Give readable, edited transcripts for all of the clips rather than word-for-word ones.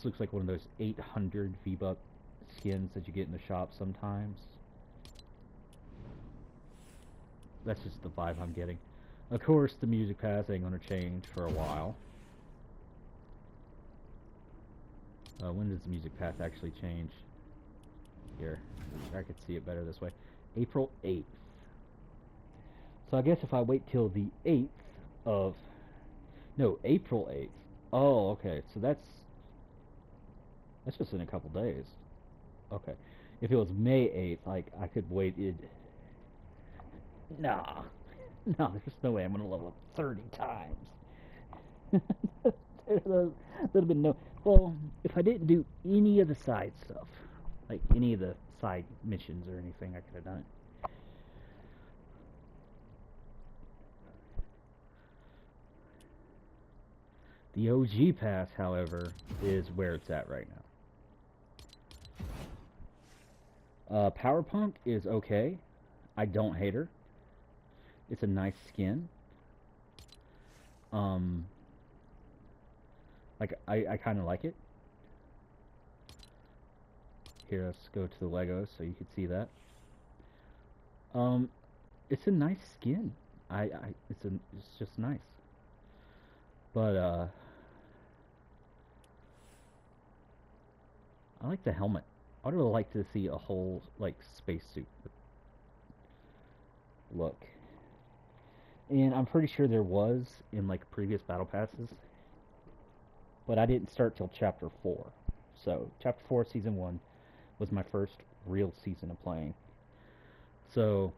just looks like one of those 800 V-Buck skins that you get in the shop sometimes. That's just the vibe I'm getting. Of course, the music pass ain't gonna change for a while. When does the music path actually change? Here, I could see it better this way. April 8th. So I guess if I wait till the 8th of... No, April 8th. Oh, okay. So that's just in a couple days. Okay. If it was May 8th, like, I could wait it... Nah. No, there's no way I'm gonna level up 30 times. There'd have been no... Well, if I didn't do any of the side stuff, like any of the side missions or anything, I could have done it. The OG pass, however, is where it's at right now. Power Punk is okay. I don't hate her. It's a nice skin. Like, I kind of like it. Here, let's go to the Legos so you can see that. It's a nice skin. It's just nice. But, I like the helmet. I would really like to see a whole, like, spacesuit look. And I'm pretty sure there was in, like, previous battle passes. But I didn't start till Chapter 4. So, Chapter 4, Season 1 was my first real season of playing. So,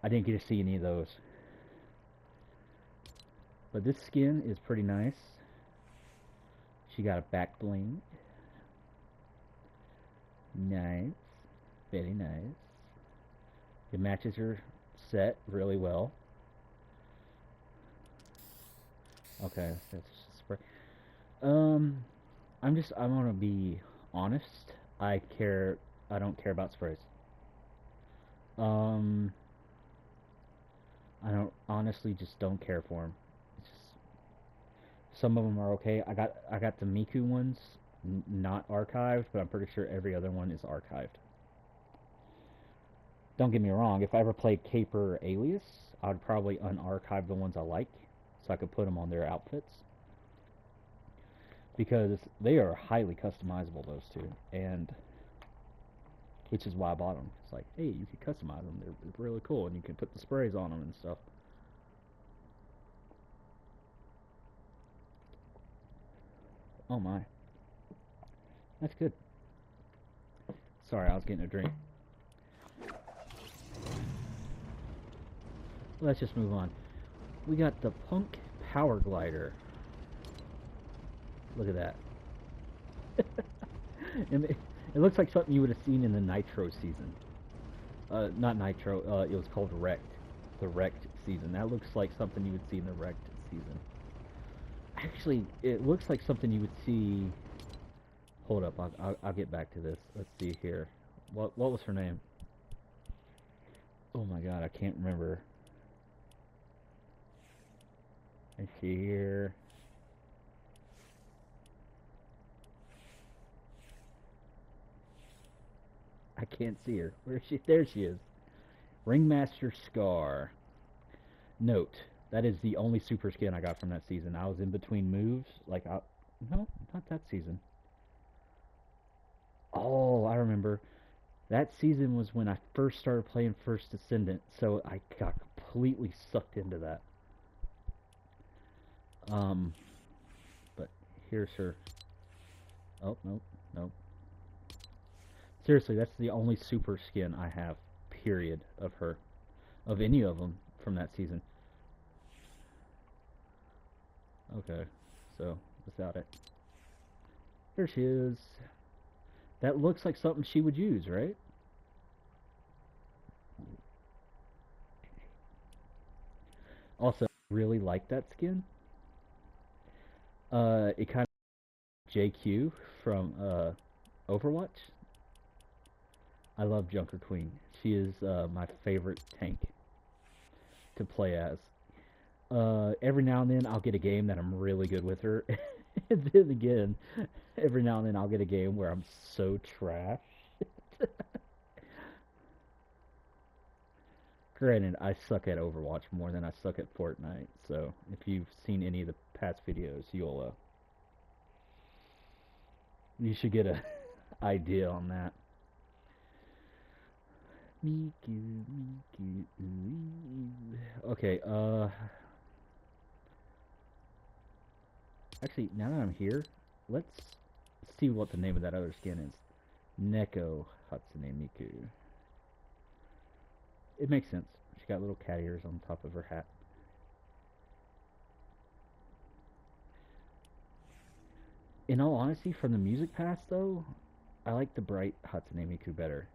I didn't get to see any of those. But this skin is pretty nice. She got a back bling. Nice. Very nice. It matches her set really well. Okay, that's just spray. I'm gonna be honest. I don't care about sprays. I honestly just don't care for them. It's just, some of them are okay. I got the Miku ones, not archived, but I'm pretty sure every other one is archived. Don't get me wrong, if I ever played Caper or Alias, I would probably unarchive the ones I like, so I could put them on their outfits. Because they are highly customizable, those two, and which is why I bought them. It's like, hey, you can customize them. They're really cool, and you can put the sprays on them and stuff. Oh my. That's good. Sorry, I was getting a drink. Let's just move on. We got the Punk Power Glider. Look at that. It looks like something you would have seen in the Nitro season. Not Nitro, it was called Wrecked. The Wrecked season. That looks like something you would see in the Wrecked season. Actually, it looks like something you would see... Hold up, I'll get back to this. Let's see here. What was her name? Oh my god, I can't remember. Let's see here. I can't see her. Where is she? There she is. Ringmaster Scar. Note, that is the only super skin I got from that season. I was in between moves. No, not that season. Oh, I remember. That season was when I first started playing First Descendant, so I got completely sucked into that. But here's her. Oh, nope, nope. Seriously, that's the only super skin I have, period, of her. Of any of them from that season. Okay, so, without it. There she is. That looks like something she would use, right? Also, really like that skin. It kind of JQ from Overwatch. I love Junker Queen. She is my favorite tank to play as. Every now and then I'll get a game that I'm really good with her, And then again, every now and then I'll get a game where I'm so trash. Granted, I suck at Overwatch more than I suck at Fortnite, so if you've seen any of the past videos, you should get a idea on that. Miku, Miku, okay, actually, now that I'm here, let's see what the name of that other skin is. Neko Hatsune Miku. It makes sense. She got little cat ears on top of her hat. In all honesty, from the music pass though, I like the bright Hatsune Miku better.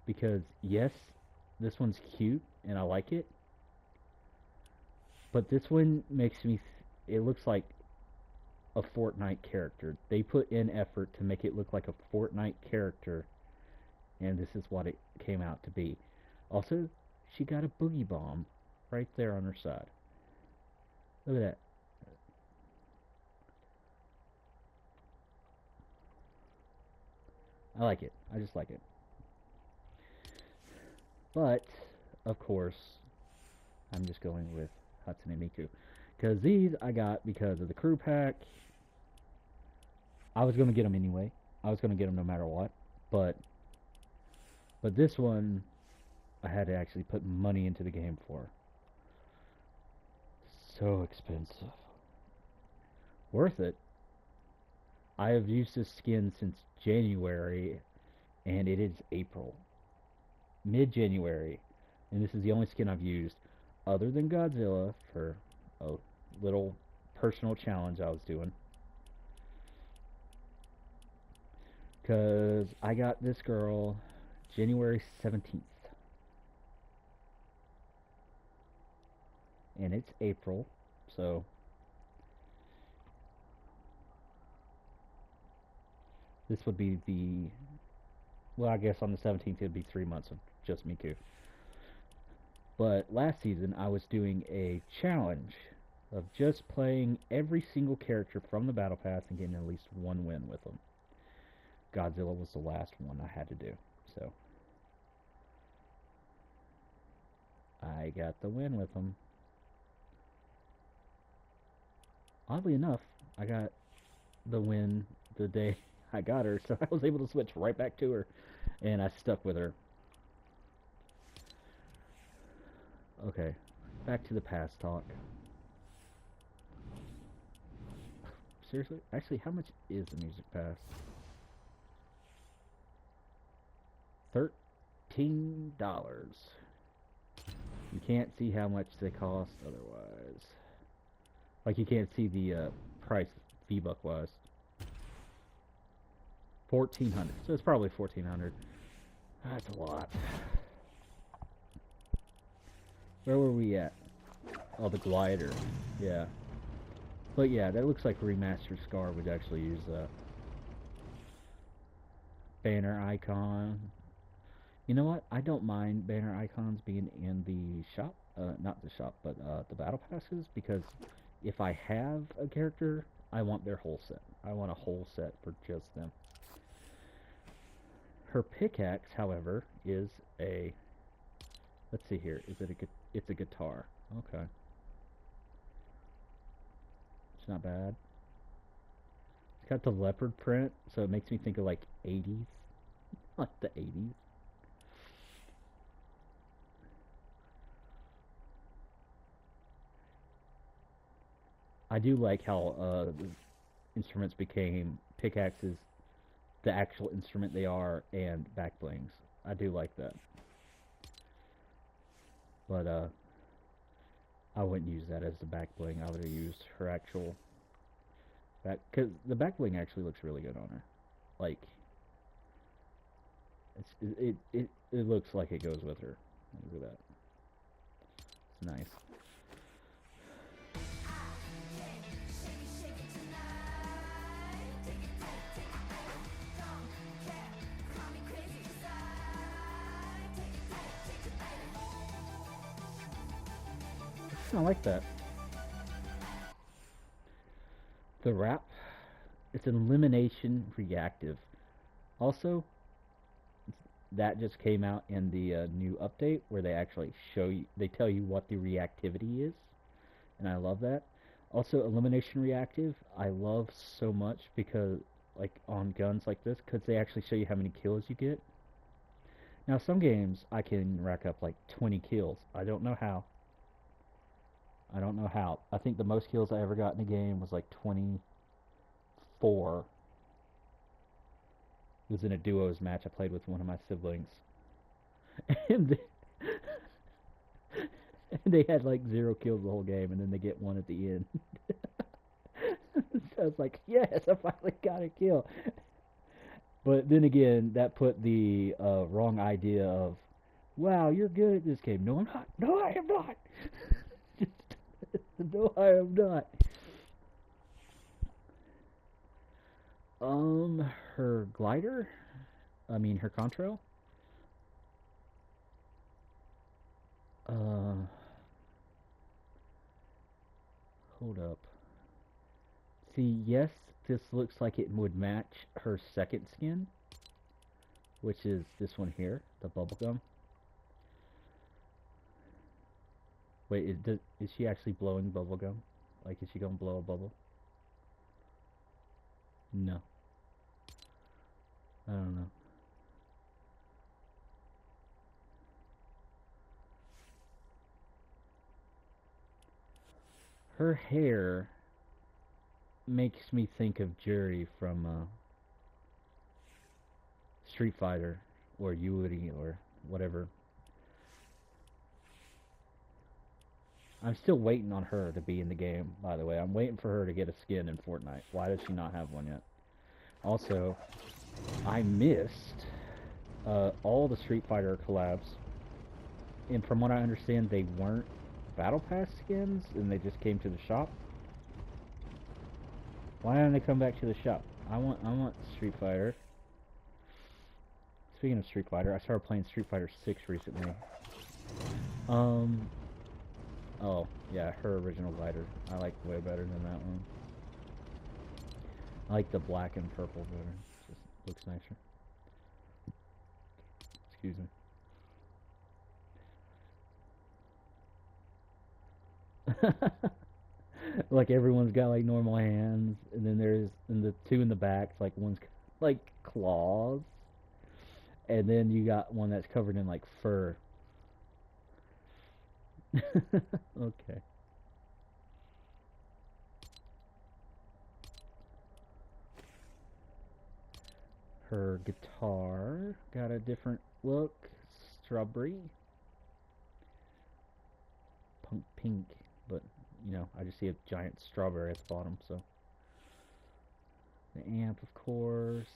Because yes, this one's cute and I like it, but this one makes me. It looks like a Fortnite character. They put in effort to make it look like a Fortnite character, and this is what it came out to be. Also, she got a boogie bomb right there on her side. Look at that. I like it. I just like it. But, of course, I'm just going with Hatsune Miku. Because these I got because of the crew pack. I was going to get them anyway. I was going to get them no matter what. But this one, I had to actually put money into the game for. So expensive. Worth it. I have used this skin since January, and it is April. Mid-January. And this is the only skin I've used, other than Godzilla, for a little personal challenge I was doing. Because I got this girl January 17th. And it's April, so this would be the, well, I guess on the 17th it would be 3 months of just Miku. But last season I was doing a challenge of just playing every single character from the Battle Pass and getting at least one win with them. Godzilla was the last one I had to do, so I got the win with them. Oddly enough, I got the win the day I got her, so I was able to switch right back to her, and I stuck with her. Okay, back to the past talk. Seriously? Actually, how much is the music pass? $13. You can't see how much they cost otherwise. Like, you can't see the price V-Buck was. 1,400. So it's probably 1,400. That's a lot. Where were we at? Oh, the glider. Yeah. But yeah, that looks like Remastered Scar would actually use banner icon. You know what? I don't mind banner icons being in the shop. Not the shop, but the battle passes, because if I have a character, I want their whole set. I want a whole set for just them. Her pickaxe, however, is a, let's see here, it's a guitar. Okay. It's not bad. It's got the leopard print, so it makes me think of like 80s. Like the 80s. I do like how the instruments became pickaxes, the actual instrument they are, and back blings. I do like that. But I wouldn't use that as the back bling. I would have used her actual back, because the back bling actually looks really good on her. Like, it looks like it goes with her. Look at that. It's nice. I like that. The wrap, it's an elimination reactive. Also, that just came out in the new update where they actually show you, they tell you what the reactivity is, and I love that. Also, elimination reactive, I love so much because, like on guns like this, because they actually show you how many kills you get. Now, some games I can rack up like 20 kills. I don't know how. I don't know how. I think the most kills I ever got in a game was like 24. It was in a duos match I played with one of my siblings. And they, and they had like 0 kills the whole game, and then they get one at the end. So I was like, yes, I finally got a kill. But then again, that put the wrong idea of, wow, you're good at this game. No, I'm not. No, I am not. No, I am not. Her glider? I mean, her contrail? Uh, hold up. See, yes, this looks like it would match her second skin, which is this one here, the bubblegum. Wait, is she actually blowing bubblegum? Like, is she gonna blow a bubble? No. I don't know. Her hair makes me think of Jerry from Street Fighter or Yuri or whatever. I'm still waiting on her to be in the game, by the way. I'm waiting for her to get a skin in Fortnite. Why does she not have one yet? Also, I missed all the Street Fighter collabs. And from what I understand, they weren't Battle Pass skins, and they just came to the shop. Why don't they come back to the shop? I want Street Fighter. Speaking of Street Fighter, I started playing Street Fighter 6 recently. Oh, yeah, her original glider. I like way better than that one. I like the black and purple better. It just looks nicer. Excuse me. Like everyone's got like normal hands, and then there's the two in the back, like one's like claws, and then you got one that's covered in like fur. Okay. Her guitar got a different look. Strawberry. Pink, but you know, I just see a giant strawberry at the bottom, so. The amp, of course.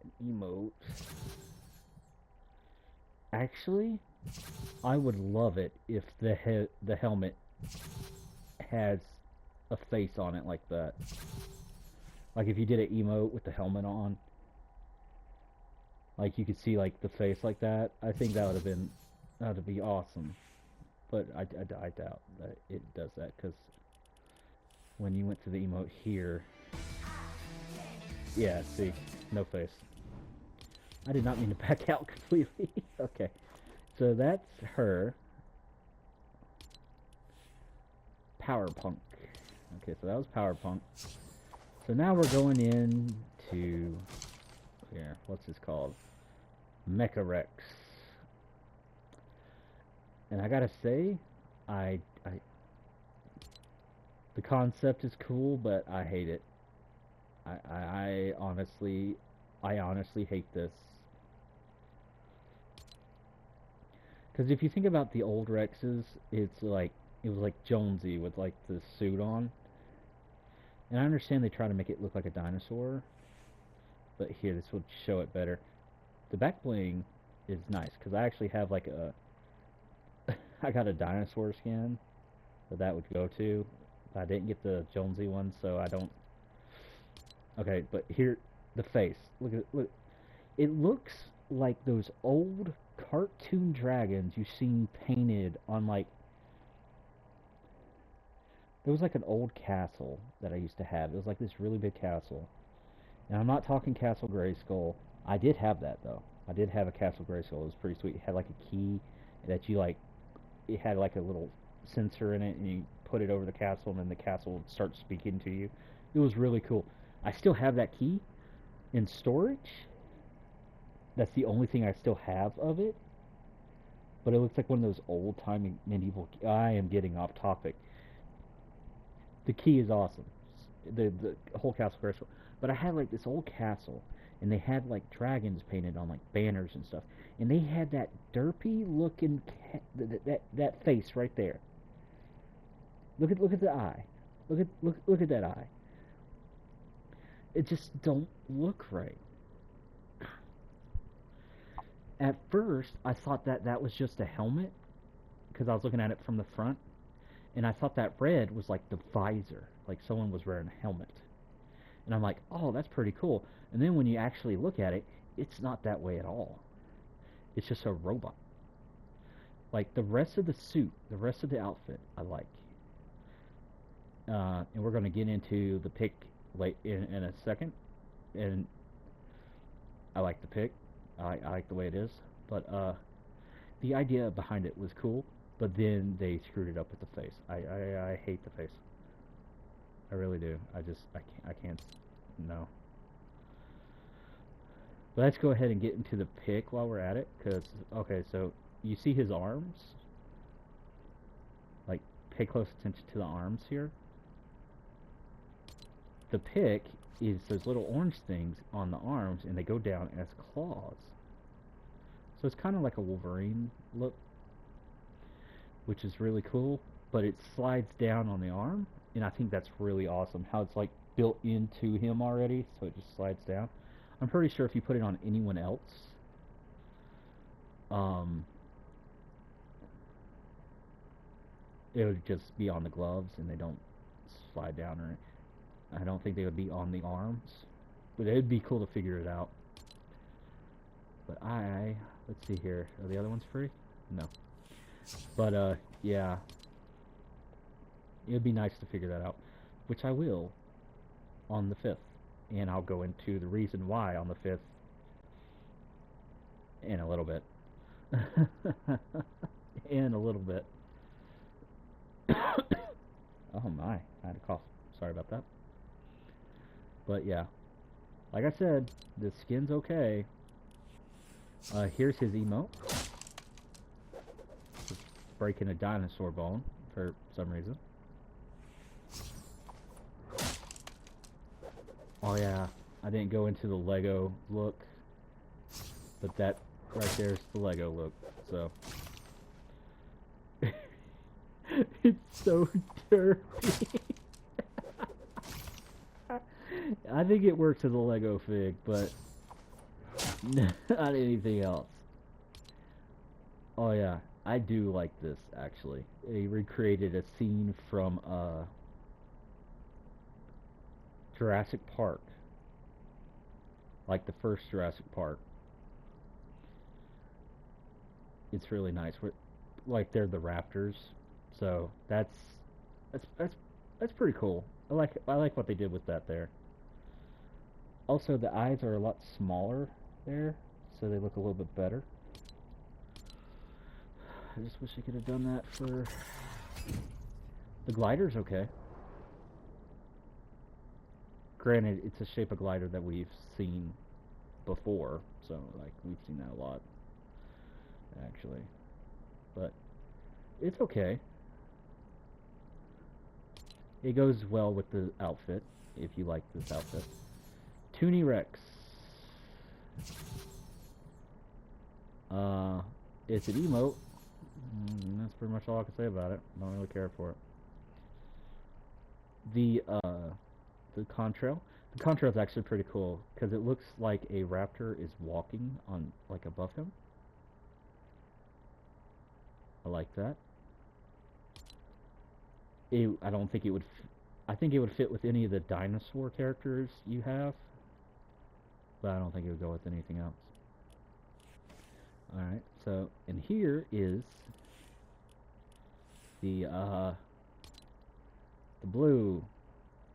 An emote. Actually, I would love it if the helmet has a face on it like that. Like if you did an emote with the helmet on, like you could see like the face like that. I think that would be awesome. But I doubt that it does that, because when you went to the emote here, yeah, see, no face. I did not mean to back out completely. Okay, so that's her. Power Punk. Okay, so that was Power Punk. So now we're going into here. What's this called? Mecha Rex. And I gotta say, the concept is cool, but I hate it. I honestly hate this. Because if you think about the old Rexes, it's like, it was like Jonesy with like the suit on. And I understand they try to make it look like a dinosaur, but here, this would show it better. The back bling is nice, because I actually have like a I got a dinosaur skin that would go to. I didn't get the Jonesy one, so I don't. Okay, but here, the face. Look at it. Look. It looks like those old cartoon dragons you've seen painted on like There was like an old castle that I used to have. It was like this really big castle. And I'm not talking Castle Grayskull. I did have that though. I did have a Castle Grayskull. It was pretty sweet. It had like a key that you like. It had like a little sensor in it, and you put it over the castle, and then the castle would start speaking to you. It was really cool. I still have that key in storage. That's the only thing I still have of it. But it looks like one of those old-timey medieval. I am getting off topic. The key is awesome. The whole Castle Grayskull. But I had like this old castle, and they had like dragons painted on like banners and stuff, and they had that derpy looking that face right there. Look at the eye. Look at that eye. It just don't look right. At first, I thought that that was just a helmet because I was looking at it from the front, and I thought that red was like the visor, like someone was wearing a helmet. And I'm like, oh, that's pretty cool. And then when you actually look at it, it's not that way at all. It's just a robot. Like the rest of the suit, the rest of the outfit, I like. And we're going to get into the pick late in a second. And I like the pick. I like the way it is. But the idea behind it was cool. But then they screwed it up with the face. I hate the face. I really do. I can't. No. But let's go ahead and get into the pick while we're at it. Because, okay, so you see his arms? Like, pay close attention to the arms here. The pick is those little orange things on the arms, and they go down as claws. So it's kind of like a Wolverine look, which is really cool. But it slides down on the arm, and I think that's really awesome. How it's like built into him already, so it just slides down. I'm pretty sure if you put it on anyone else, it would just be on the gloves, and they don't slide down, or I don't think they would be on the arms. But it'd be cool to figure it out. But let's see here. Are the other ones free? No. But yeah, it would be nice to figure that out, which I will on the 5th. And I'll go into the reason why on the 5th in a little bit. In a little bit. Oh my, I had a cough. Sorry about that. But yeah, like I said, the skin's okay. Here's his emote. Just breaking a dinosaur bone for some reason. Oh yeah, I didn't go into the Lego look, but that right there's the Lego look, so. It's so dirty. I think it works as a Lego fig, but not anything else. Oh yeah, I do like this actually. They recreated a scene from Jurassic Park, like the first Jurassic Park. It's really nice. Like they're the raptors, so that's pretty cool. I like what they did with that there. Also, the eyes are a lot smaller there, so they look a little bit better. I just wish I could have done that for the glider's okay. Granted, it's a shape of glider that we've seen before, so like we've seen that a lot, actually. But it's okay. It goes well with the outfit, if you like this outfit. Toonie Rex. It's an emote. That's pretty much all I can say about it. I don't really care for it. The contrail. The contrail is actually pretty cool because it looks like a raptor is walking on like above him. I like that. I don't think it would. I think it would fit with any of the dinosaur characters you have, but I don't think it would go with anything else. All right. So, and here is the the blue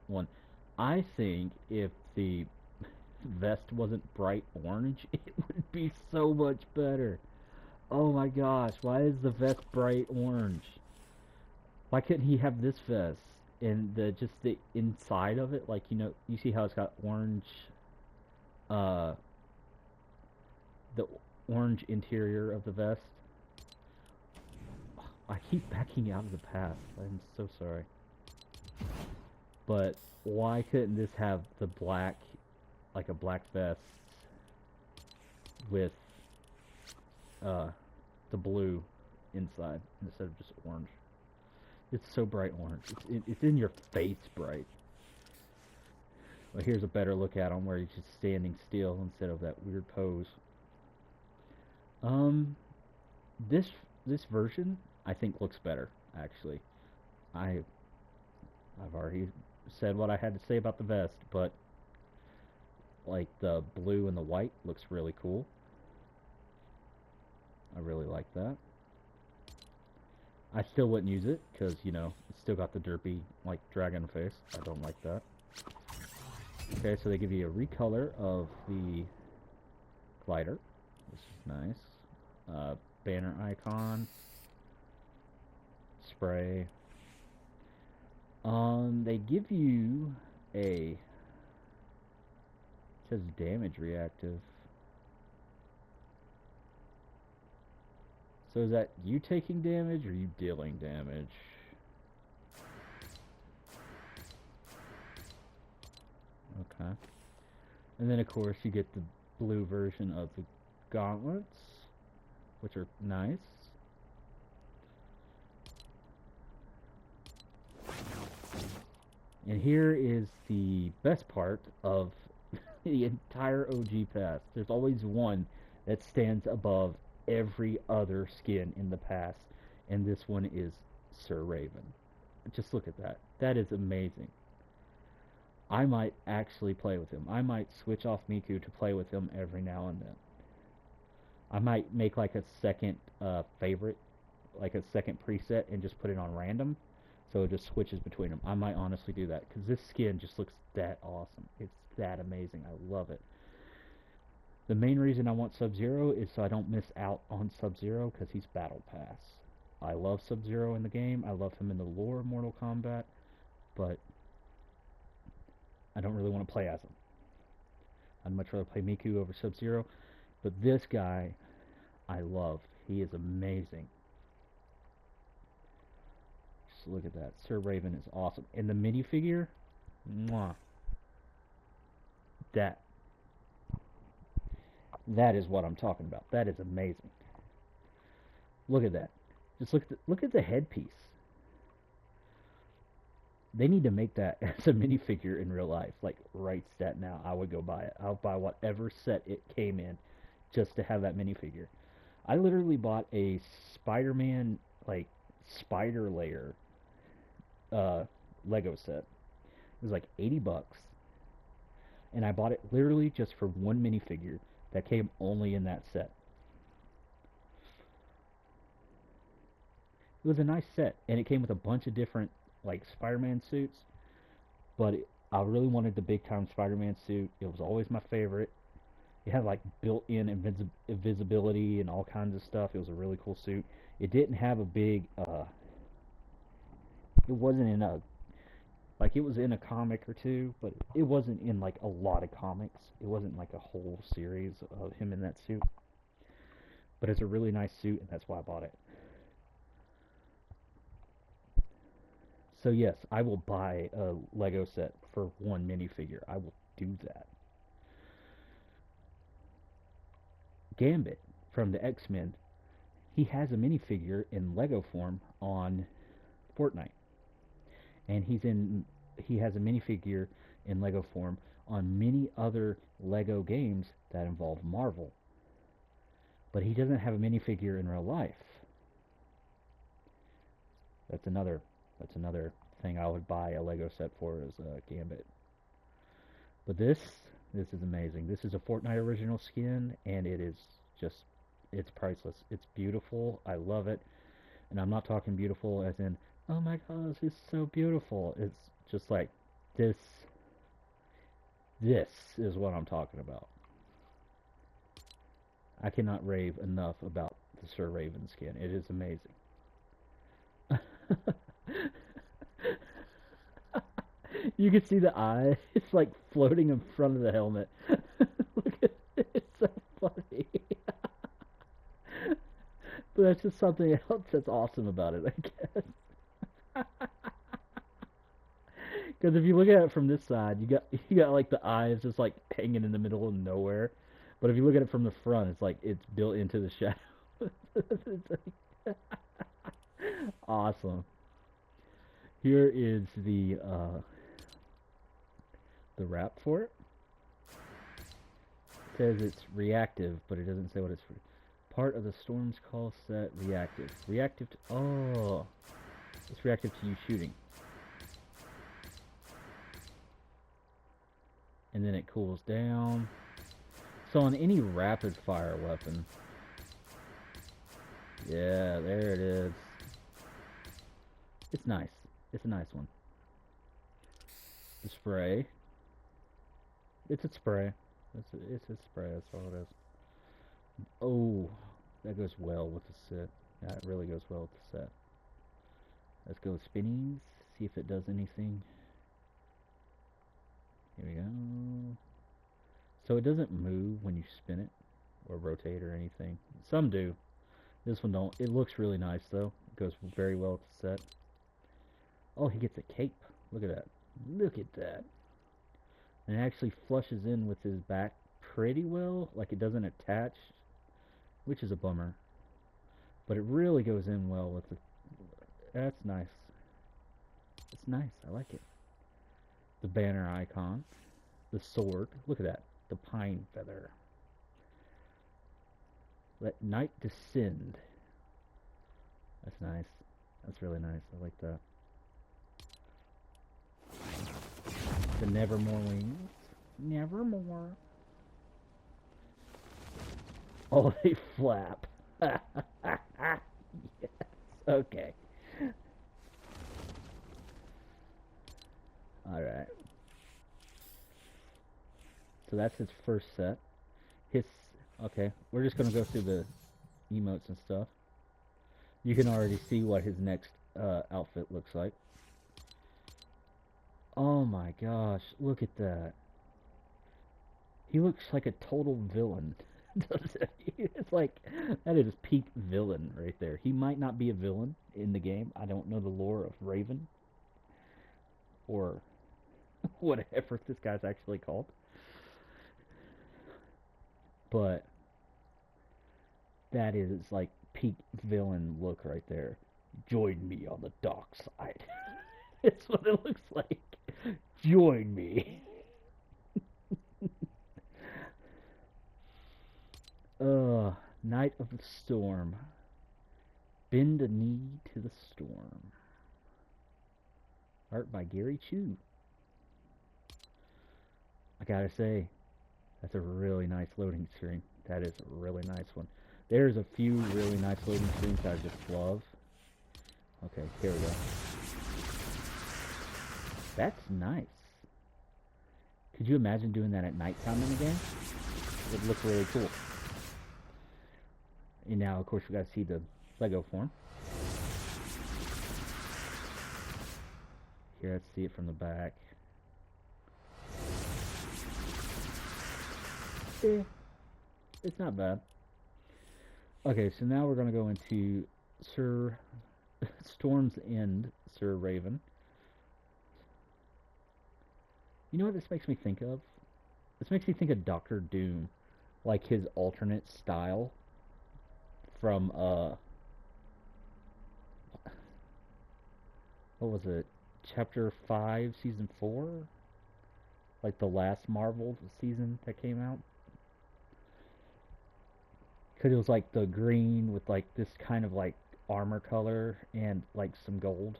one. I think if the vest wasn't bright orange, it would be so much better. Oh my gosh, why is the vest bright orange? Why couldn't he have this vest and the just the inside of it, like you see how it's got orange, uh, the orange interior of the vest. I keep backing out of the path. I'm so sorry. But why couldn't this have the black, like a black vest with the blue inside instead of just orange? It's so bright orange. It's in your face bright. Well, here's a better look at him where he's just standing still instead of that weird pose. Um, this version I think looks better actually. I've already said what I had to say about the vest, but like the blue and the white looks really cool. I really like that. I still wouldn't use it because, it's still got the derpy, like, dragon face. I don't like that. Okay, so they give you a recolor of the glider. This is nice. Banner icon. Spray. They give you a... It says damage reactive. So is that you taking damage or you dealing damage? Okay. And then of course you get the blue version of the gauntlets, which are nice. And here is the best part of the entire OG pass. There's always one that stands above every other skin in the past, and this one is Sir Raven. Just look at that. That is amazing. I might actually play with him. I might switch off Miku to play with him every now and then. I might make like a second favorite, like a second preset, and just put it on random, so it just switches between them. I might honestly do that, because this skin just looks that awesome. It's that amazing. I love it. The main reason I want Sub-Zero is so I don't miss out on Sub-Zero, because he's Battle Pass. I love Sub-Zero in the game. I love him in the lore of Mortal Kombat, but I don't really want to play as him. I'd much rather play Miku over Sub-Zero, but this guy I love. He is amazing. Just look at that. Sir Raven is awesome. And the minifigure, mwah. That is what I'm talking about. That is amazing. Look at that. Just look at the headpiece. They need to make that as a minifigure in real life. Like, right stat now, I would go buy it. I'll buy whatever set it came in just to have that minifigure. I literally bought a Spider-Man, like, spider layer Lego set. It was like 80 bucks. And I bought it literally just for one minifigure that came only in that set. It was a nice set, and it came with a bunch of different, like, Spider-Man suits, but I really wanted the big-time Spider-Man suit. It was always my favorite. It had, like, built-in invisibility and all kinds of stuff. It was a really cool suit. It didn't have a big, it wasn't in a, like, it was in a comic or two, but it wasn't in, like, a lot of comics. It wasn't, like, a whole series of him in that suit. But it's a really nice suit, and that's why I bought it. So yes, I will buy a Lego set for one minifigure. I will do that. Gambit from the X-Men, he has a minifigure in Lego form on Fortnite. And he has a minifigure in Lego form on many other Lego games that involve Marvel. But he doesn't have a minifigure in real life. That's another thing I would buy a Lego set for, is Gambit. But this is amazing. This is a Fortnite original skin, and it is just, it's priceless. It's beautiful. I love it. And I'm not talking beautiful as in Oh my gosh, it's so beautiful. It's just like this. This is what I'm talking about. I cannot rave enough about the Sir Raven skin. It is amazing. You can see the eye. It's like floating in front of the helmet. Look at it. It's so funny. But that's just something else that's awesome about it, I guess. Because if you look at it from this side, you got like the eyes just like hanging in the middle of nowhere. But if you look at it from the front, it's like it's built into the shadow. It's like awesome. Here is the wrap for it. It says it's reactive, but it doesn't say what it's for. Part of the Storm's Call set reactive. Reactive to, oh, it's reactive to you shooting. And then it cools down. So on any rapid fire weapon, yeah, there it is. It's nice. It's a nice one. The spray. It's a spray. It's a spray. That's all it is. Oh, that goes well with the set. Yeah, it really goes well with the set. Let's go with spinnies. See if it does anything. Here we go. So it doesn't move when you spin it or rotate or anything. Some do. This one don't. It looks really nice though. It goes very well with the set. Oh, he gets a cape. Look at that. Look at that. And it actually flushes in with his back pretty well. Like it doesn't attach, which is a bummer. But it really goes in well with the... That's nice. It's nice. I like it. The banner icon. The sword. Look at that. The pine feather. Let night descend. That's nice. That's really nice. I like that. The Nevermore wings. Nevermore. Oh, they flap. Yes. Okay. Alright. So that's his first set. His... Okay, we're just going to go through the emotes and stuff. You can already see what his next outfit looks like. Oh my gosh, look at that. He looks like a total villain, doesn't he? It's like, that is peak villain right there. He might not be a villain in the game. I don't know the lore of Raven. Or whatever this guy's actually called. But that is like peak villain look right there. Join me on the dark side. It's what it looks like. Join me. Night of the Storm. Bend a knee to the storm. Art by Gary Chu. I gotta say, that's a really nice loading screen. That is a really nice one. There's a few really nice loading screens that I just love. Okay, here we go. That's nice. Could you imagine doing that at nighttime in the game? It would look really cool. And now, of course, we gotta see the Lego form. Here, let's see it from the back. It's not bad. Okay, so now we're gonna go into Sir Storm's End, Sir Raven. You know what this makes me think of? This makes me think of Doctor Doom, like his alternate style from what was it? Chapter 5, Season 4? Like the last Marvel season that came out? Because it was like the green with like this kind of like armor color and like some gold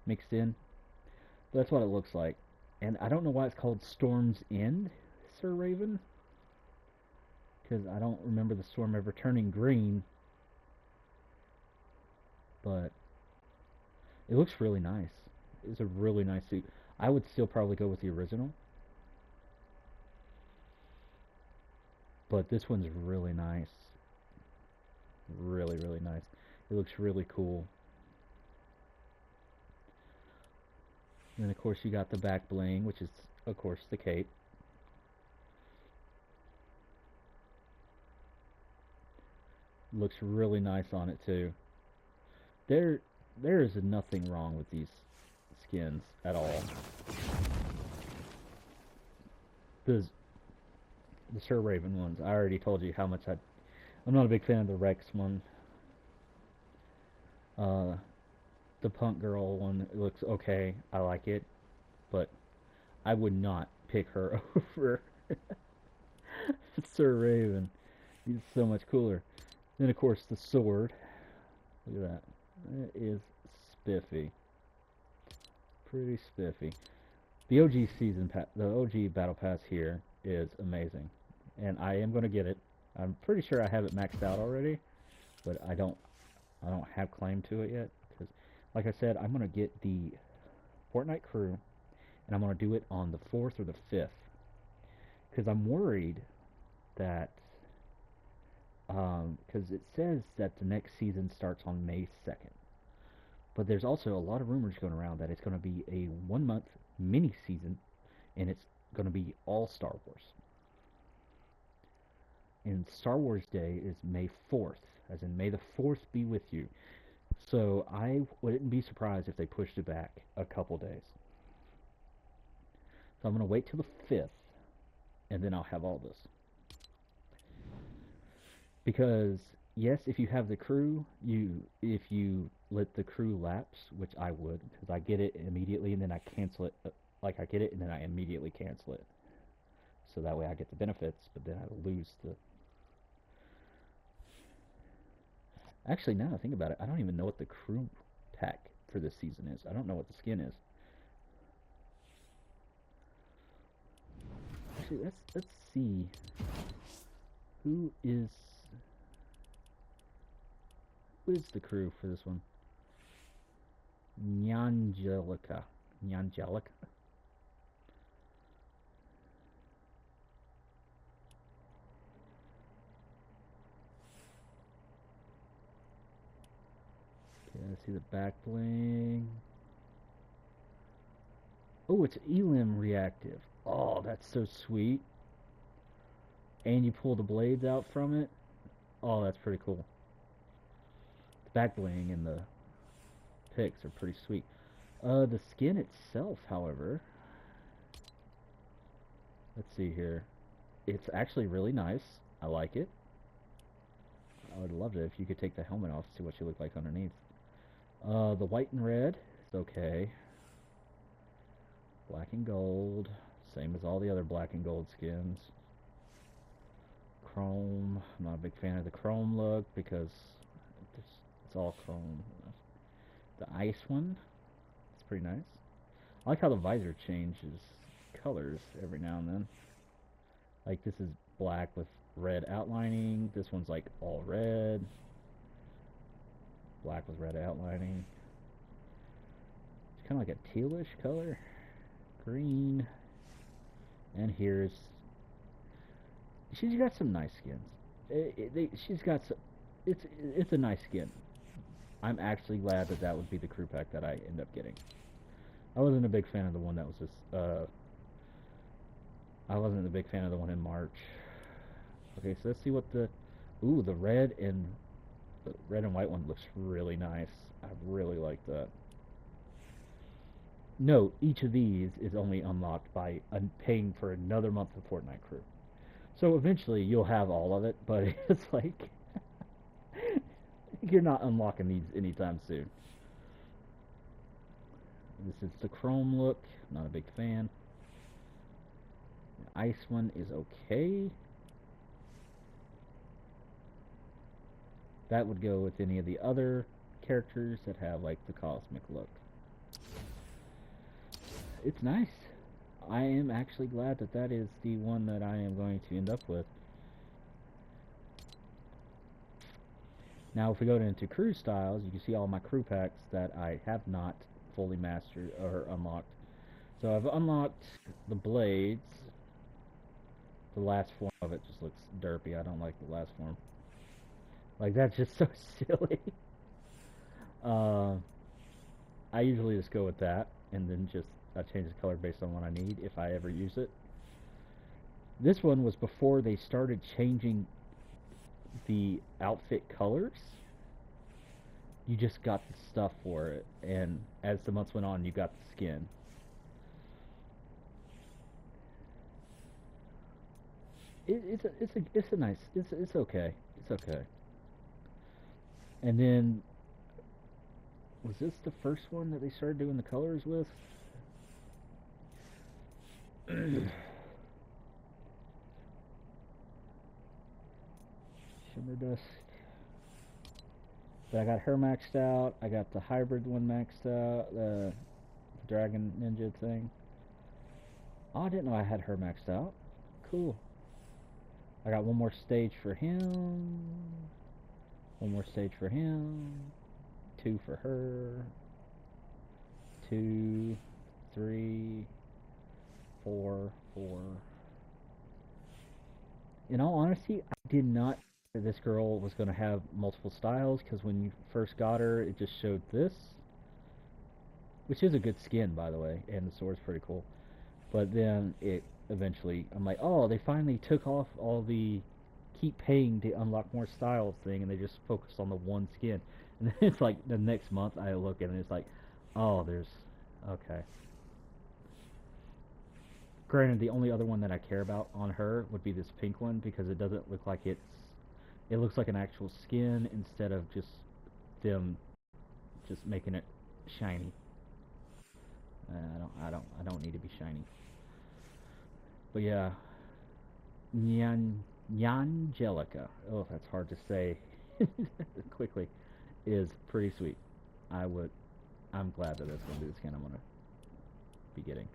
mixed in. But that's what it looks like. And I don't know why it's called Storm's End, Sir Raven. Because I don't remember the storm ever turning green. But It looks really nice. It's a really nice suit. I would still probably go with the original, but this one's really nice. Really, really nice. It looks really cool. And then of course you got the back bling, which is of course the cape. Looks really nice on it too. There there is nothing wrong with these skins at all. The the Sir Raven ones, I already told you how much I'm not a big fan of the Rex one. Uh, the Punk Girl one looks okay. I like it, but I would not pick her over Sir Raven. He's so much cooler. Then of course the sword. Look at that. That is spiffy. Pretty spiffy. The OG the OG battle pass here is amazing, and I am gonna get it. I'm pretty sure I have it maxed out already, but I don't have claim to it yet because, like I said, I'm gonna get the Fortnite crew, and I'm gonna do it on the 4th or the 5th because I'm worried that because it says that the next season starts on May 2nd. But there's also a lot of rumors going around that it's going to be a 1 month mini season, and it's going to be all Star Wars. And Star Wars Day is May 4th, as in May the 4th be with you. So I wouldn't be surprised if they pushed it back a couple days. So I'm going to wait till the 5th, and then I'll have all this. Because yes, if you have the crew, if you let the crew lapse, which I would, because I get it immediately and then I cancel it. Like I get it and then I immediately cancel it, so that way I get the benefits, but then I lose the. Actually, now I think about it, I don't even know what the crew pack for this season is. I don't know what the skin is. Actually, let's see. Who is the crew for this one? Nyangelica. Nyangelica. Okay, let's see the back bling. Oh, it's elim reactive. Oh, that's so sweet. And you pull the blades out from it. Oh, that's pretty cool. The back bling and the picks are pretty sweet. The skin itself, however, let's see here. It's actually really nice. I like it. I would love it if you could take the helmet off, see what you look like underneath. The white and red is okay. Black and gold, same as all the other black and gold skins. Chrome, I'm not a big fan of the chrome look because it's all chrome. The ice one, it's pretty nice. I like how the visor changes colors every now and then. Like this is black with red outlining. This one's like all red. Black with red outlining. It's kind of like a tealish color. Green. And here's... She's got some nice skins. She's got some... It's a nice skin. I'm actually glad that would be the crew pack that I end up getting. I wasn't a big fan of the one that was just... I wasn't a big fan of the one in March. Okay, so let's see what the... Ooh, the red and white one looks really nice. I really like that. Note, each of these is only unlocked by paying for another month of Fortnite crew. So eventually you'll have all of it, but it's like... you're not unlocking these anytime soon. This is the chrome look. Not a big fan. The ice one is okay. That would go with any of the other characters that have like the cosmic look. It's nice. I am actually glad that is the one that I am going to end up with. Now if we go into crew styles, you can see all my crew packs that I have not fully mastered or unlocked. So I've unlocked the blades. The last form of it just looks derpy. I don't like the last form. Like, that's just so silly. Uh, I usually just go with that, and then just I change the color based on what I need if I ever use it. This one was before they started changing the outfit colors. You just got the stuff for it, and as the months went on, you got the skin. It's a nice, it's okay, it's okay. And then, was this the first one that they started doing the colors with? Shimmer Dust. But I got her maxed out. I got the hybrid one maxed out. The Dragon Ninja thing. Oh, I didn't know I had her maxed out. Cool. I got one more stage for him. One more stage for him. 2 for her. 2, 3, 4, 4. In all honesty, I did not know that this girl was going to have multiple styles, because when you first got her, it just showed this. Which is a good skin, by the way, and the sword's pretty cool. But then it eventually, I'm like, oh, they finally took off all the keep paying to unlock more styles thing, and they just focused on the one skin. And then it's like the next month I look and it's like, oh, there's, okay. Granted, the only other one that I care about on her would be this pink one, because it doesn't look like it looks like an actual skin instead of just them just making it shiny. I don't need to be shiny. But yeah, Nyangelica. Oh, that's hard to say quickly. Is pretty sweet. I'm glad that that's gonna be the skin I'm gonna be getting.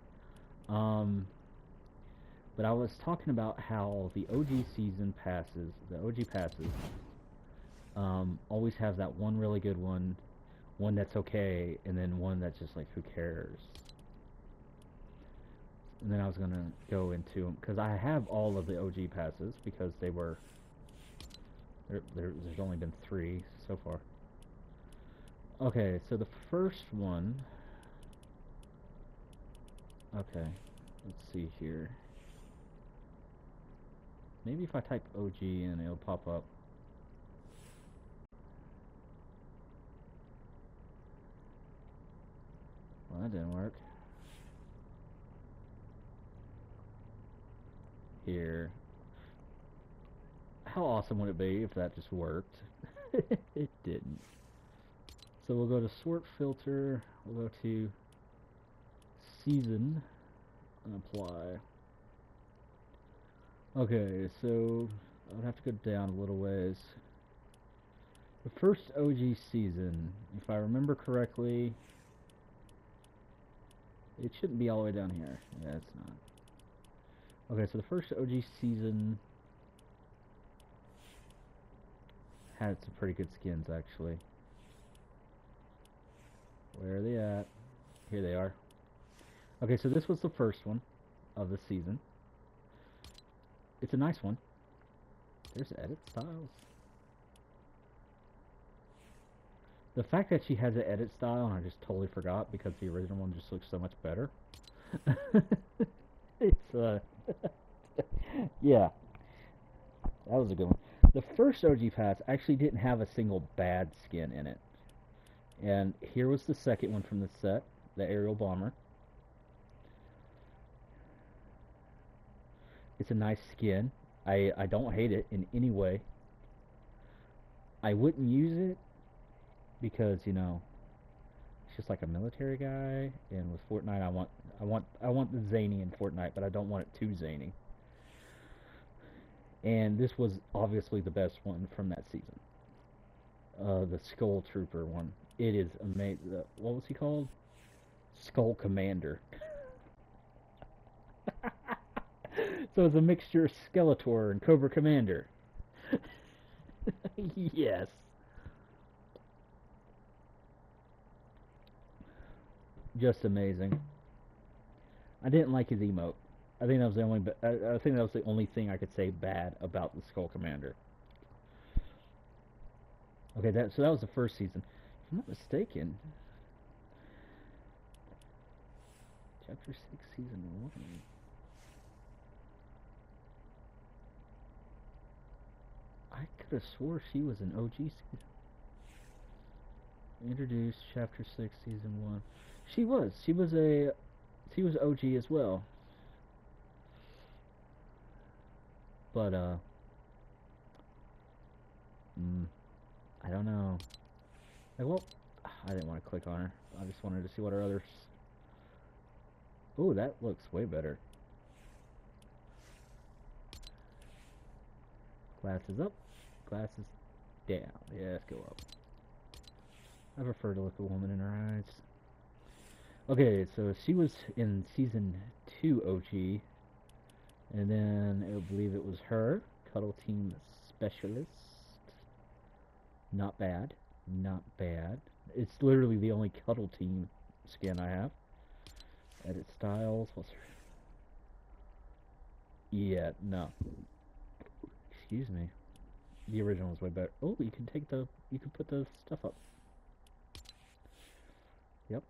But I was talking about how the OG season passes, the OG passes, always have that one really good one that's okay, and then one that's just like, who cares? And then I was gonna go into them, because I have all of the OG passes, because they were there's only been 3 so far. Okay, so the first one. Okay, let's see here. Maybe if I type OG in, it'll pop up. Well, that didn't work. Here. How awesome would it be if that just worked? It didn't. So we'll go to sort filter, we'll go to season, and apply. Okay, so I would have to go down a little ways. The first OG season, if I remember correctly, it shouldn't be all the way down here. Yeah, it's not. Okay, so the first OG season had some pretty good skins, actually. Where are they at? Here they are. Okay, so this was the first one of the season. It's a nice one. There's edit styles. The fact that she has an edit style, and I just totally forgot, because the original one just looks so much better. It's, yeah. That was a good one. The first OG pass actually didn't have a single bad skin in it. And here was the second one from the set, the aerial bomber. It's a nice skin. I don't hate it in any way. I wouldn't use it because, you know, it's just like a military guy, and with Fortnite I want the zany in Fortnite, but I don't want it too zany. And this was obviously the best one from that season. The Skull Trooper one. It is amazing. What was he called? Skull Commander. So it's a mixture of Skeletor and Cobra Commander. Yes. Just amazing. I didn't like his emote. I think that was the only. I think that was the only thing I could say bad about the Skull Commander. Okay, that was the first season. If I'm not mistaken, Chapter 6, Season 1. I could have swore she was an OG season. Introduced Chapter 6, Season 1. She was. She was OG as well. But, I don't know. Like, well, I didn't want to click on her. I just wanted to see what her others... Ooh, that looks way better. Glasses up, glasses down. Yeah, let's go up. I prefer to look a woman in her eyes. Okay, so she was in Season 2 OG. And then I believe it was her, Cuddle Team Specialist. Not bad. Not bad. It's literally the only Cuddle Team skin I have. Edit styles. What's her? Yeah, no. Excuse me. The original was way better. Oh, you can put the stuff up. Yep.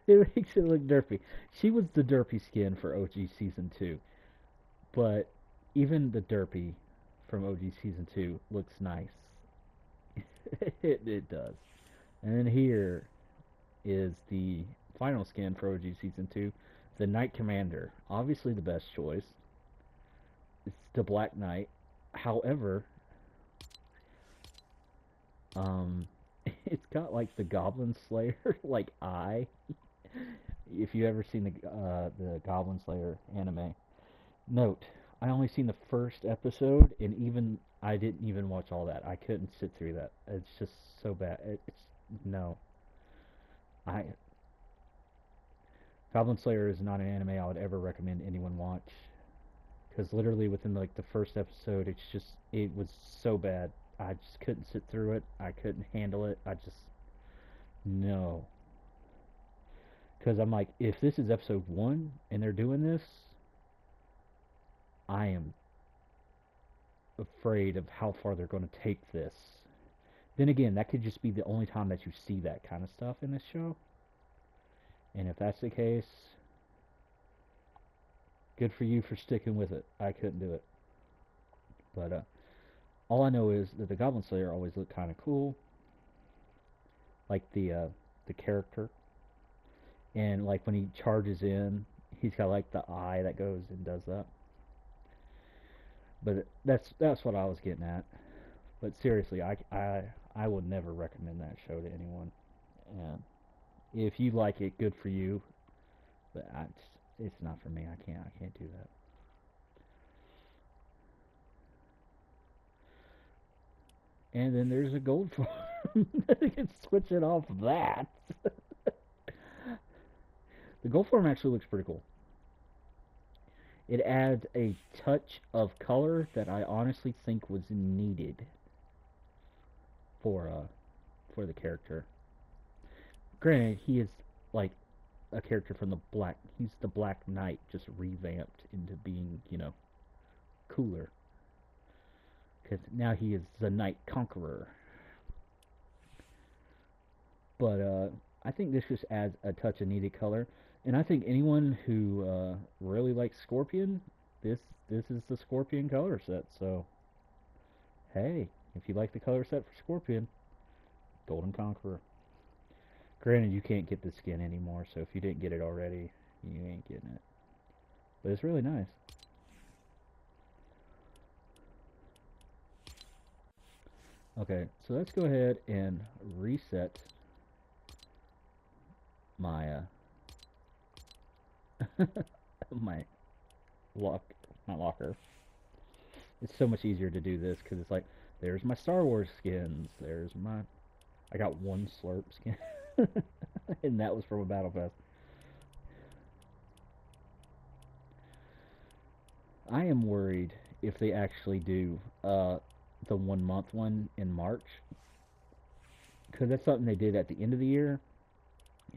It makes it look derpy. She was the derpy skin for OG Season 2. But even the derpy from OG Season 2 looks nice. It does. And then here is the final skin for OG Season 2, the Knight Commander. Obviously the best choice. It's the Black Knight. However, it's got like the Goblin Slayer like eye. If you ever seen the Goblin Slayer anime, note I only seen the first episode, and even I didn't even watch all that. I couldn't sit through that. It's just so bad. It's no. I Goblin Slayer is not an anime I would ever recommend anyone watch, because literally within like the first episode, it was so bad. I just couldn't sit through it. I couldn't handle it. No. Because I'm like, if this is episode 1 and they're doing this, I am afraid of how far they're going to take this. Then again, that could just be the only time that you see that kind of stuff in this show. And if that's the case, good for you for sticking with it. I couldn't do it. But all I know is that the Goblin Slayer always looked kind of cool. Like the character. And like when he charges in, he's got like the eye that goes and does that. But that's what I was getting at. But seriously, I would never recommend that show to anyone. And if you like it, good for you. But it's not for me. I can't do that. And then there's a gold form. You can switch it off that. The gold form actually looks pretty cool. It adds a touch of color that I honestly think was needed for the character. Granted, he is like a character from he's the Black Knight, just revamped into being, cooler. Because now he is the Knight Conqueror. But I think this just adds a touch of needed color. And I think anyone who really likes Scorpion, this is the Scorpion color set. So, hey, if you like the color set for Scorpion, Golden Conqueror. Granted, you can't get the skin anymore, so if you didn't get it already, you ain't getting it. But it's really nice. Okay, so let's go ahead and reset my my not locker. It's so much easier to do this because it's like, there's my Star Wars skins. I got one Slurp skin, and that was from a Battle Pass. I am worried if they actually do the 1 month one in March, because that's something they did at the end of the year,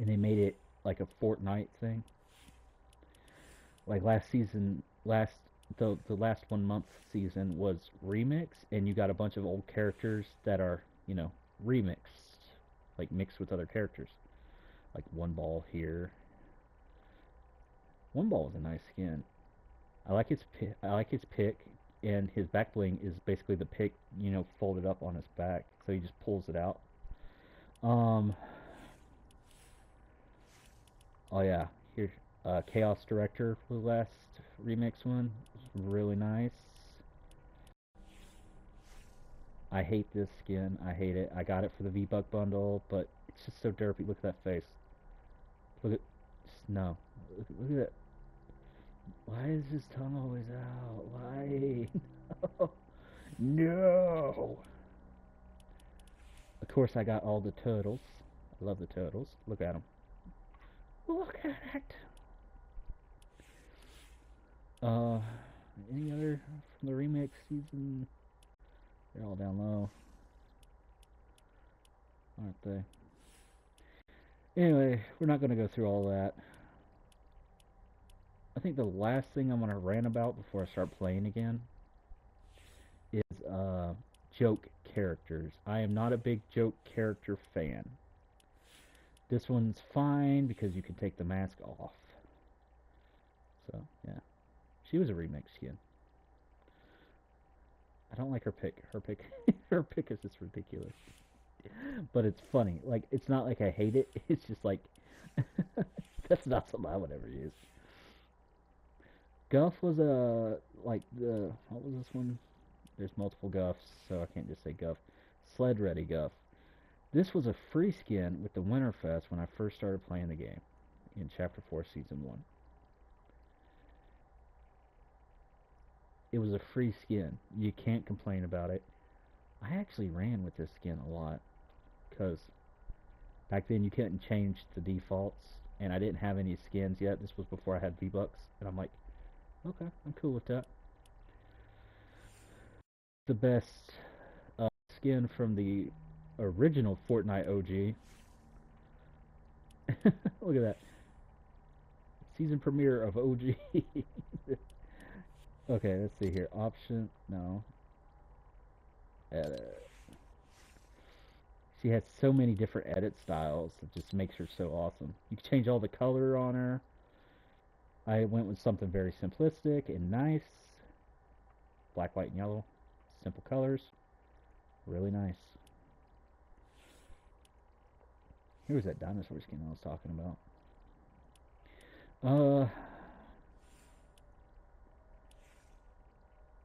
and they made it like a Fortnite thing. Like last season, the last 1 month season was remix, and you got a bunch of old characters that are remixed, like mixed with other characters. Like One Ball here. One Ball is a nice skin. I like his pick, and his back bling is basically the pick, folded up on his back, so he just pulls it out. Um, oh yeah, here, Chaos Director was the last remix one. Really nice. I hate this skin. I hate it. I got it for the V-Buck bundle, but it's just so derpy. Look at that face. Look at, no. Look at that. Why is his tongue always out? Why? No. Of course, I got all the turtles. I love the turtles. Look at them. Look at it. Any other from the remix season? They're all down low, aren't they? Anyway, we're not going to go through all that. I think the last thing I'm going to rant about before I start playing again is joke characters. I am not a big joke character fan. This one's fine because you can take the mask off. So, yeah. She was a remix skin. I don't like her pick. Her pick is just ridiculous. But it's funny. Like, it's not like I hate it. It's just like, that's not something I would ever use. Guff was what was this one? There's multiple Guffs, so I can't just say Guff. Sled Ready Guff. This was a free skin with the Winterfest when I first started playing the game in Chapter 4, Season 1. It was a free skin. You can't complain about it. I actually ran with this skin a lot because back then you couldn't change the defaults, and I didn't have any skins yet. This was before I had V-Bucks, and I'm like, okay, I'm cool with that. The best skin from the original Fortnite OG. Look at that. Season premiere of OG. Okay, let's see here. Option, no. Edit. She has so many different edit styles. It just makes her so awesome. You can change all the color on her. I went with something very simplistic and nice. Black, white, and yellow. Simple colors. Really nice. Here was that dinosaur skin I was talking about.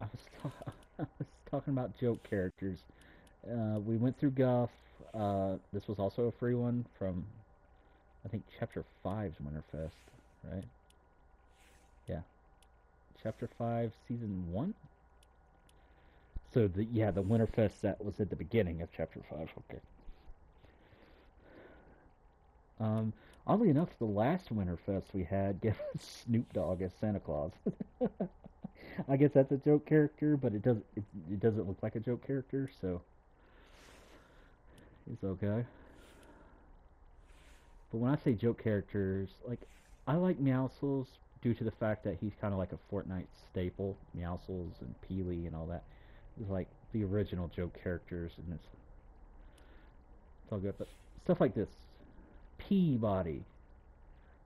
I was talking about joke characters. We went through Guff. This was also a free one from, I think, Chapter 5's Winterfest, right? Yeah. Chapter 5, Season 1? So, the Winterfest that was at the beginning of Chapter 5. Okay. Oddly enough, the last Winterfest we had gave us Snoop Dogg as Santa Claus. I guess that's a joke character, but it doesn't look like a joke character, so it's okay. But when I say joke characters, like, I like Meowscles due to the fact that he's kind of like a Fortnite staple. Meowscles and Peely and all that. It's like the original joke characters, and it's all good. But stuff like this. Peabody.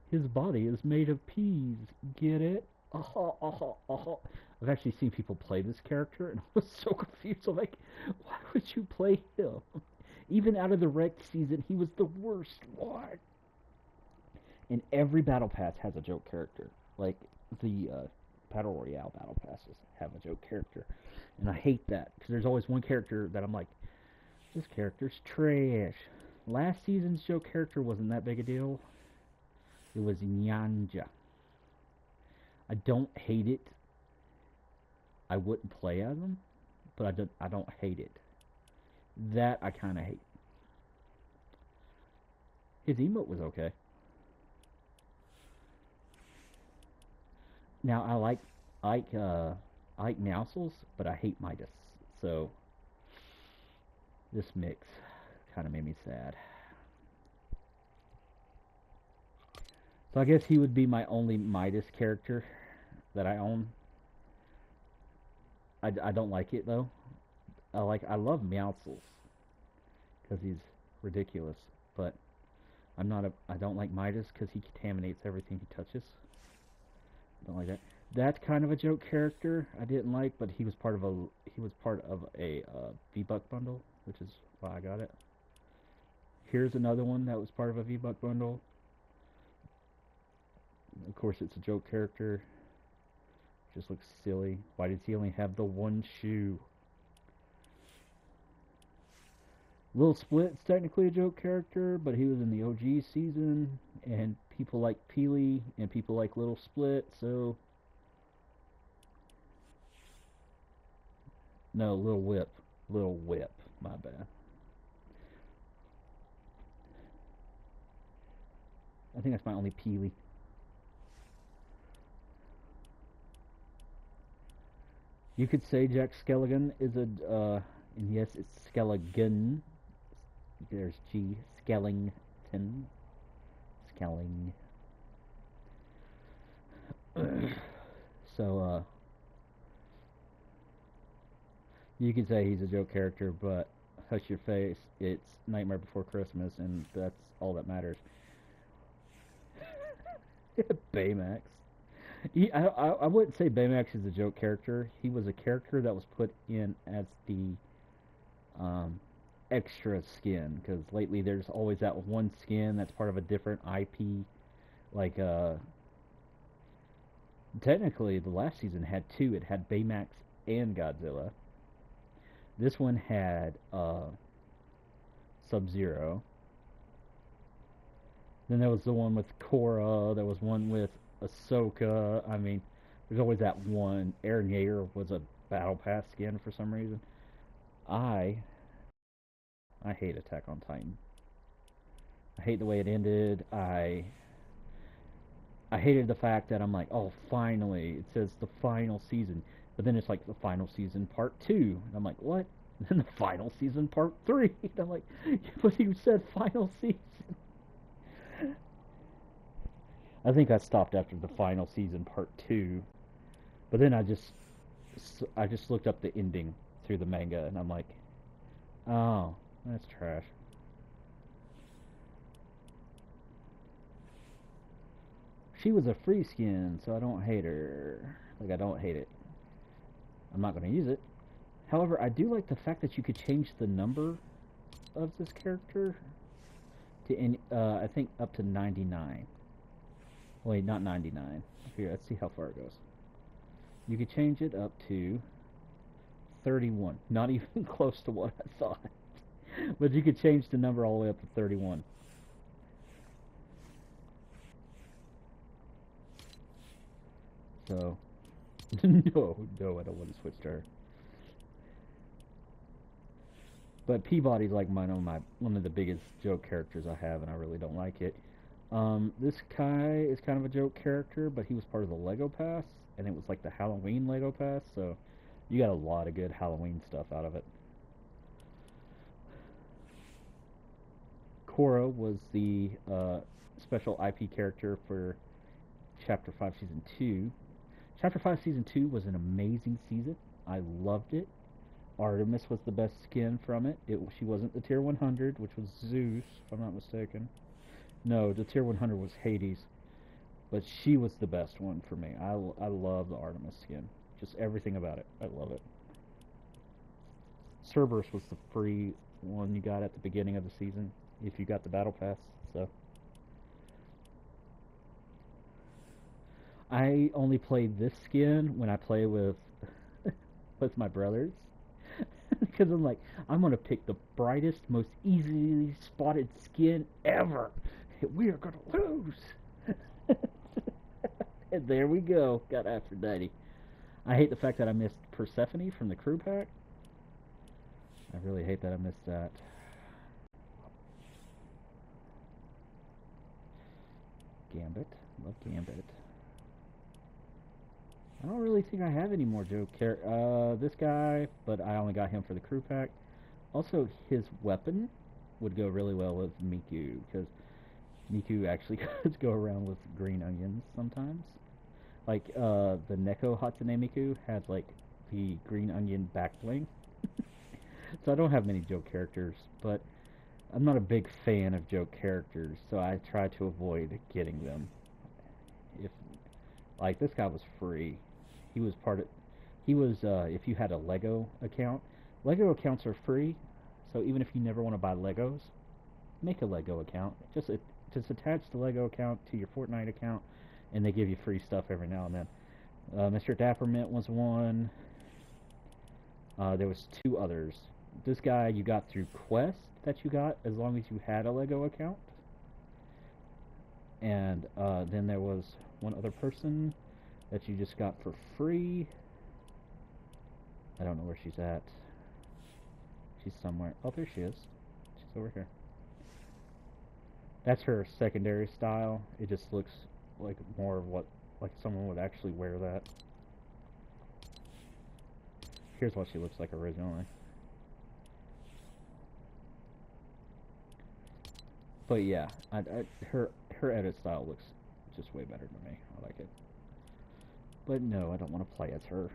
His body is made of peas. Get it? I've actually seen people play this character, and I was so confused. I'm like, why would you play him? Even out of the wrecked season, he was the worst one. And every battle pass has a joke character. Like, the Battle Royale battle passes have a joke character. And I hate that, because there's always one character that I'm like, this character's trash. Last season's joke character wasn't that big a deal. It was Nyanja. I don't hate it. I wouldn't play as him, but I don't hate it. That I kind of hate. His emote was okay. Now I like Meowscles, but I hate Midas. So this mix kind of made me sad. So I guess he would be my only Midas character that I own. I don't like it though. I love Meowscles because he's ridiculous, but I don't like Midas because he contaminates everything he touches. Don't like that. That's kind of a joke character I didn't like, but he was part of a V-Buck bundle, which is why I got it. Here's another one that was part of a V-Buck bundle. Of course, it's a joke character. Just looks silly. Why does he only have the one shoe? Little Split's technically a joke character, but he was in the OG season, and people like Peely, and people like Little Split, so... No, Little Whip. Little Whip, my bad. I think that's my only Peely. You could say Jack Skellington is and yes, it's Skellington. There's G. Skellington. Skelling. So, you could say he's a joke character, but hush your face, it's Nightmare Before Christmas, and that's all that matters. Baymax. I wouldn't say Baymax is a joke character. He was a character that was put in as the extra skin, because lately there's always that one skin that's part of a different IP. Like, technically the last season had two. It had Baymax and Godzilla. This one had Sub-Zero. Then there was the one with Korra. There was one with Ahsoka. I mean, there's always that one. Eren Yeager was a Battle Pass skin for some reason. I hate Attack on Titan. I hate the way it ended. I hated the fact that I'm like, oh, finally, it says the final season. But then it's like the final season part 2. And I'm like, what? And then the final season part 3. And I'm like, but you said final season. I think I stopped after the final season part 2. But then I just looked up the ending through the manga, and I'm like, oh, that's trash. She was a free skin, so I don't hate her. Like, I don't hate it. I'm not going to use it. However, I do like the fact that you could change the number of this character to, I think, up to 99. Wait, not 99. Here, let's see how far it goes. You could change it up to 31. Not even close to what I thought. But you could change the number all the way up to 31. So, no, I don't want to switch to her. But Peabody's like one of the biggest joke characters I have, and I really don't like it. This guy is kind of a joke character, but he was part of the Lego Pass, and it was like the Halloween Lego Pass, so you got a lot of good Halloween stuff out of it. Korra was the special IP character for Chapter 5 Season 2. Chapter 5 Season 2 was an amazing season. I loved it. Artemis was the best skin from it. She wasn't the Tier 100, which was Zeus, if I'm not mistaken. No, the Tier 100 was Hades. But she was the best one for me. I love the Artemis skin. Just everything about it. I love it. Cerberus was the free one you got at the beginning of the season, if you got the Battle Pass, so... I only play this skin when I play with my brothers. Because I'm like, I'm going to pick the brightest, most easily spotted skin ever. We are going to lose. And there we go. Got Aphrodite. I hate the fact that I missed Persephone from the crew pack. I really hate that I missed that. Gambit. Love Gambit. I don't really think I have any more joke this guy, but I only got him for the crew pack. Also, his weapon would go really well with Miku, because Miku actually could go around with green onions sometimes. Like, the Neko Hatsune Miku has, like, the green onion back bling. So I don't have many joke characters, but I'm not a big fan of joke characters, so I try to avoid getting them. If, like, this guy was free. He was part of, he was, if you had a Lego account, Lego accounts are free, so even if you never want to buy Legos, make a Lego account. Just attach the Lego account to your Fortnite account, and they give you free stuff every now and then. Mr. Dappermint was one. There was two others. This guy you got through quest that you got as long as you had a Lego account. And then there was one other person that you just got for free. I don't know where she's at. She's somewhere. Oh, there she is. She's over here. That's her secondary style. It just looks like more of what, like someone would actually wear that. Here's what she looks like originally. But yeah, her edit style looks just way better to me. I like it. But no, I don't want to play as her.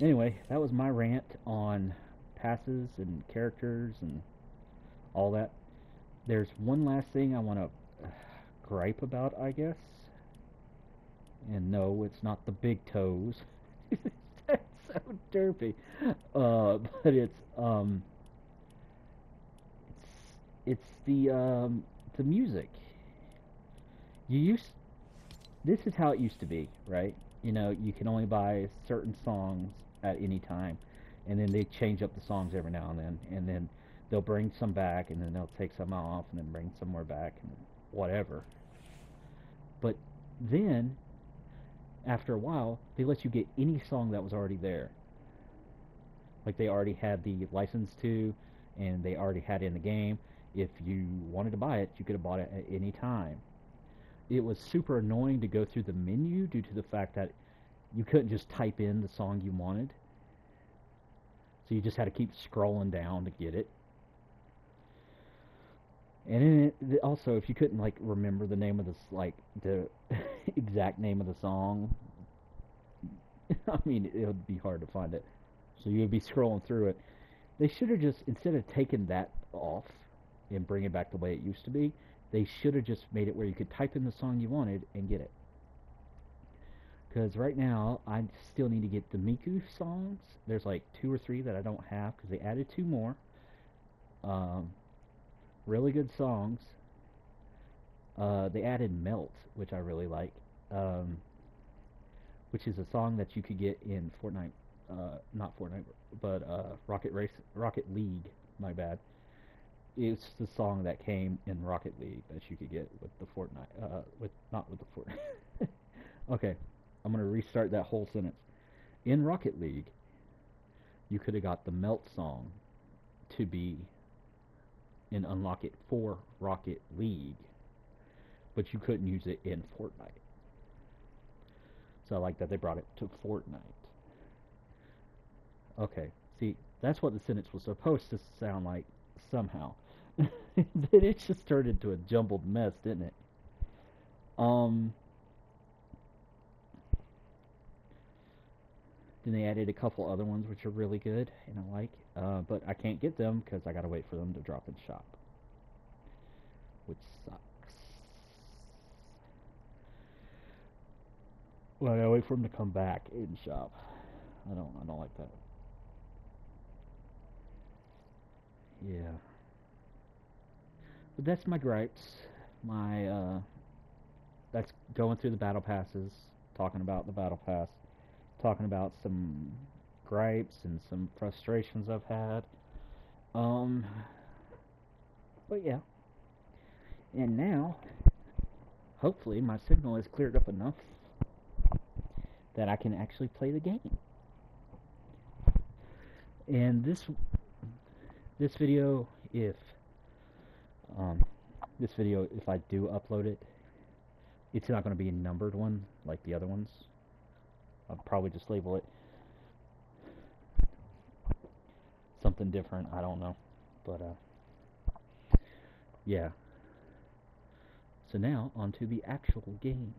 Anyway, that was my rant on passes and characters and all that. There's one last thing I want to gripe about, I guess. And no, it's not the big toes. That's so derpy. But it's the music. This is how it used to be, right? You know, you can only buy certain songs at any time, and then they change up the songs every now and then they'll bring some back, and then they'll take some off, and then bring some more back, and whatever. But then, after a while, they let you get any song that was already there. Like, they already had the license to, and they already had it in the game. If you wanted to buy it, you could have bought it at any time. It was super annoying to go through the menu due to the fact that you couldn't just type in the song you wanted. So you just had to keep scrolling down to get it. And also, if you couldn't, like, remember the name of this, like, the exact name of the song, I mean, it would be hard to find it. So you would be scrolling through it. They should have just, instead of taking that off and bring it back the way it used to be, they should have just made it where you could type in the song you wanted and get it. Because right now, I still need to get the Miku songs. There's like 2 or 3 that I don't have because they added 2 more. Really good songs. They added Melt, which I really like. Which is a song that you could get in Fortnite. Not Fortnite, but Rocket League, my bad. It's the song that came in Rocket League that you could get with the Fortnite, not with the Fortnite. Okay, I'm gonna restart that whole sentence. In Rocket League, you could have got the Melt song to be and unlock it for Rocket League, but you couldn't use it in Fortnite. So I like that they brought it to Fortnite. Okay, see, that's what the sentence was supposed to sound like somehow. Then it just turned into a jumbled mess, didn't it? Then they added a couple other ones which are really good and I like, but I can't get them because I gotta wait for them to drop in shop, which sucks. Well, I gotta wait for them to come back in shop. I don't like that. Yeah. But that's my gripes. That's going through the battle passes, talking about the battle pass, talking about some gripes and some frustrations I've had. Um, but yeah. And now, hopefully, my signal is cleared up enough that I can actually play the game. And this video, if I do upload it, it's not going to be a numbered one like the other ones. I'll probably just label it something different. I don't know, but Yeah. So now, on to the actual game.